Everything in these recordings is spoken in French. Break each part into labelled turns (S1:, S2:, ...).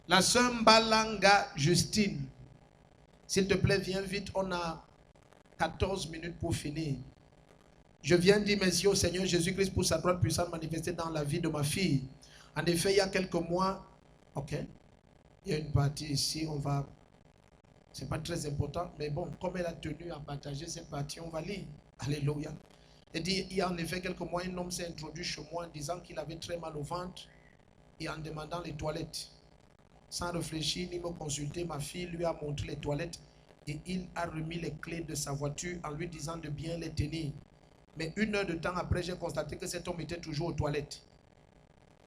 S1: La sœur Mbalanga Justine, s'il te plaît, viens vite, on a 14 minutes pour finir. Je viens dire merci au Seigneur Jésus-Christ pour sa droite puissante manifestée dans la vie de ma fille. En effet, il y a quelques mois, ok, il y a une partie ici, on va, c'est pas très important, mais bon, comme elle a tenu à partager cette partie, on va lire. Alléluia. Elle dit, il y a en effet quelques mois, un homme s'est introduit chez moi en disant qu'il avait très mal au ventre et en demandant les toilettes. Sans réfléchir ni me consulter, ma fille lui a montré les toilettes et il a remis les clés de sa voiture en lui disant de bien les tenir. Mais 1 heure de temps après, j'ai constaté que cet homme était toujours aux toilettes.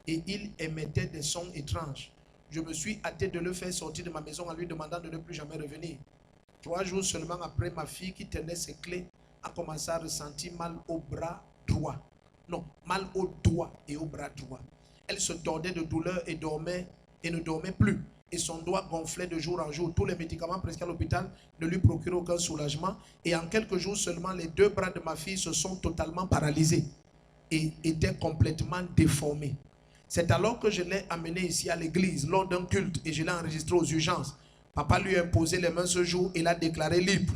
S1: Et il émettait des sons étranges. Je me suis hâté de le faire sortir de ma maison en lui demandant de ne plus jamais revenir. 3 jours seulement après, ma fille qui tenait ses clés a commencé à ressentir mal au bras droit. Non, mal au doigt et au bras droit. Elle se tordait de douleur et dormait et ne dormait plus. Et son doigt gonflait de jour en jour. Tous les médicaments prescrits à l'hôpital ne lui procuraient aucun soulagement. Et en quelques jours seulement, les 2 bras de ma fille se sont totalement paralysés et étaient complètement déformés. C'est alors que je l'ai amené ici à l'église lors d'un culte et je l'ai enregistré aux urgences. Papa lui a imposé les mains ce jour et l'a déclaré libre.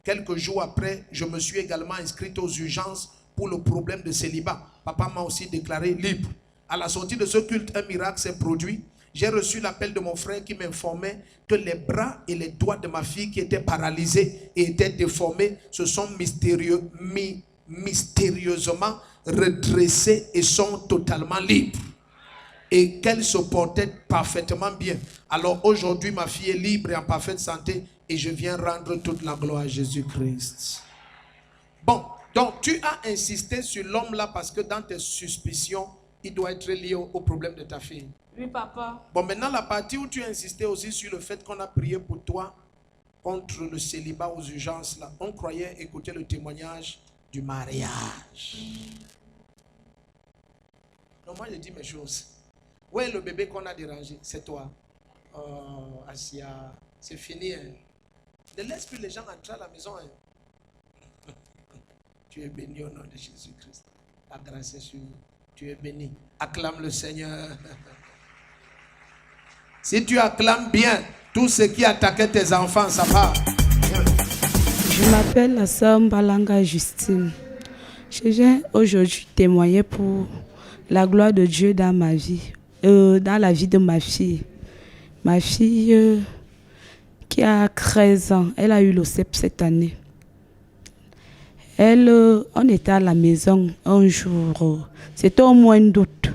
S1: Quelques jours après, je me suis également inscrite aux urgences pour le problème de célibat. Papa m'a aussi déclaré libre. À la sortie de ce culte, un miracle s'est produit. J'ai reçu l'appel de mon frère qui m'informait que les bras et les doigts de ma fille qui étaient paralysés et étaient déformés se sont mystérieusement redressés et sont totalement libres. Et qu'elle se portait parfaitement bien. Alors aujourd'hui, ma fille est libre et en parfaite santé et je viens rendre toute la gloire à Jésus-Christ. Bon, donc tu as insisté sur l'homme là parce que dans tes suspicions, il doit être lié au problème de ta fille.
S2: Oui, papa.
S1: Bon, maintenant la partie où tu as insisté aussi sur le fait qu'on a prié pour toi contre le célibat aux urgences là, on croyait écouter le témoignage du mariage. Non, moi je dis mes choses. Où est le bébé qu'on a dérangé? C'est toi. Oh, Asia, c'est fini. Hein. Ne laisse plus les gens entrer à la maison. Hein. Tu es béni au nom de Jésus-Christ. La grâce est sur vous. Tu es béni. Acclame le Seigneur. Si tu acclames bien, tout ce qui attaquait tes enfants, ça part.
S3: Je m'appelle la sœur Mbalanga Justine. Je viens aujourd'hui témoigner pour la gloire de Dieu dans ma vie, dans la vie de ma fille. Ma fille qui a 13 ans, elle a eu le CEP cette année. On était à la maison un jour, c'était au mois d'août.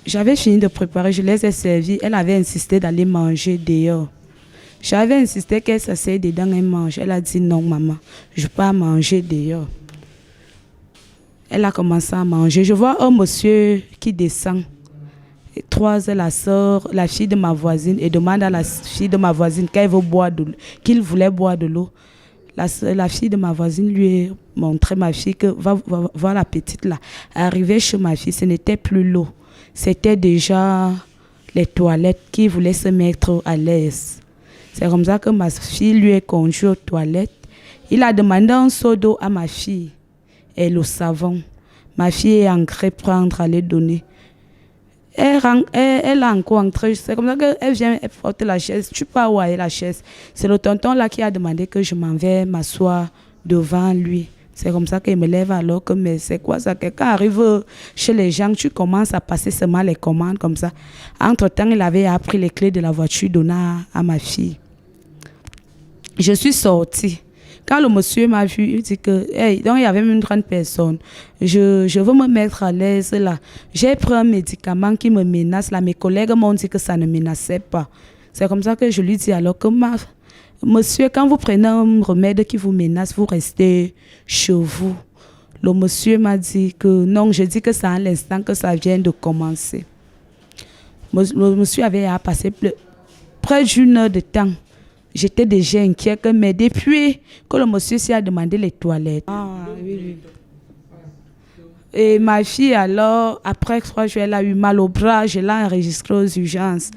S3: J'avais fini de préparer, je les ai servis. Elle avait insisté d'aller manger dehors. J'avais insisté qu'elle s'asseye dedans et mange. Elle a dit non, maman, je ne peux pas manger dehors. Elle a commencé à manger. Je vois un monsieur qui descend. Et 3 heures, la fille de ma voisine, et demande à la fille de ma voisine qu'il voulait boire de l'eau. La fille de ma voisine lui a montré ma fille que va voir la petite là. Arrivée chez ma fille, ce n'était plus l'eau. C'était déjà les toilettes qui voulaient se mettre à l'aise. C'est comme ça que ma fille lui est conduite aux toilettes. Il a demandé un seau d'eau à ma fille et le savon. Ma fille est entrée prendre à les donner. Elle a encore entré. C'est comme ça qu'elle vient porter la chaise. Tu peux pas où est la chaise. C'est le tonton là qui a demandé que je m'en vais m'asseoir devant lui. C'est comme ça qu'il me lève alors que, mais c'est quoi ça? Quelqu'un arrive chez les gens, tu commences à passer seulement les commandes comme ça. Entre-temps, il avait appris les clés de la voiture donnée à ma fille. Je suis sortie. Quand le monsieur m'a vu, il dit que, hey, donc il y avait même une grande personne. Je veux me mettre à l'aise là. J'ai pris un médicament qui me menace là. Mes collègues m'ont dit que ça ne menaçait pas. C'est comme ça que je lui dis alors que monsieur, quand vous prenez un remède qui vous menace, vous restez chez vous. Le monsieur m'a dit que non, je dis que c'est à l'instant que ça vient de commencer. Le monsieur avait passé près d'1 heure de temps. J'étais déjà inquiète, mais depuis que le monsieur s'y a demandé les toilettes. Oui. Et ma fille, alors, après 3 jours, elle a eu mal au bras, je l'ai enregistrée aux urgences.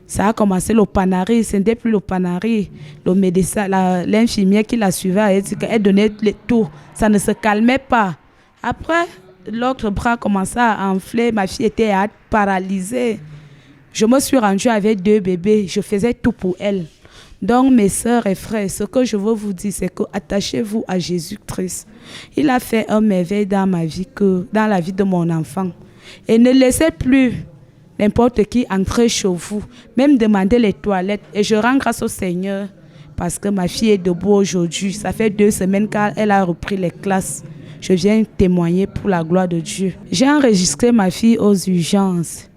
S3: Ça a commencé le panari, ce n'était plus le panari. Le médecin, l'infirmière qui la suivait, elle donnait tout. Ça ne se calmait pas. Après, l'autre bras commençait à enfler, ma fille était paralysée. Je me suis rendue avec 2 bébés. Je faisais tout pour elle. Donc, mes sœurs et frères, ce que je veux vous dire, c'est que attachez-vous à Jésus-Christ. Il a fait un merveille dans ma vie, dans la vie de mon enfant. Et ne laissez plus n'importe qui entrer chez vous, même demander les toilettes. Et je rends grâce au Seigneur parce que ma fille est debout aujourd'hui. Ça fait 2 semaines qu'elle a repris les classes. Je viens témoigner pour la gloire de Dieu. J'ai enregistré ma fille aux urgences.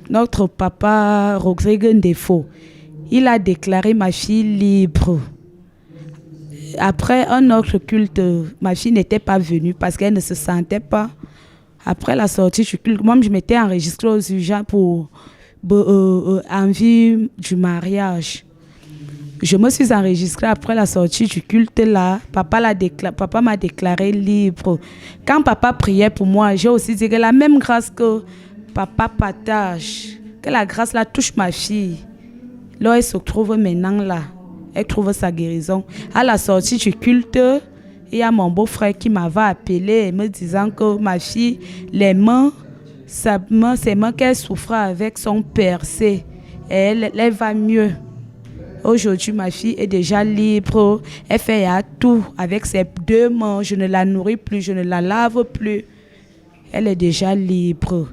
S3: Notre papa, Rodrigue Ndefo, il a déclaré ma fille libre. Après un autre culte, ma fille n'était pas venue parce qu'elle ne se sentait pas. Après la sortie du culte, moi, je m'étais enregistrée aux urgences en vue du mariage. Je me suis enregistrée après la sortie du culte là. Papa m'a déclaré libre. Quand papa priait pour moi, j'ai aussi dit que la même grâce que papa partage, que la grâce là touche ma fille. Là, elle se trouve maintenant là. Elle trouve sa guérison. À la sortie du culte, il y a mon beau-frère qui m'avait appelé me disant que ma fille, ses mains qu'elle souffrait avec sont percées. Et elle va mieux. Aujourd'hui, ma fille est déjà libre. Elle fait tout avec ses 2 mains. Je ne la nourris plus, je ne la lave plus. Elle est déjà libre.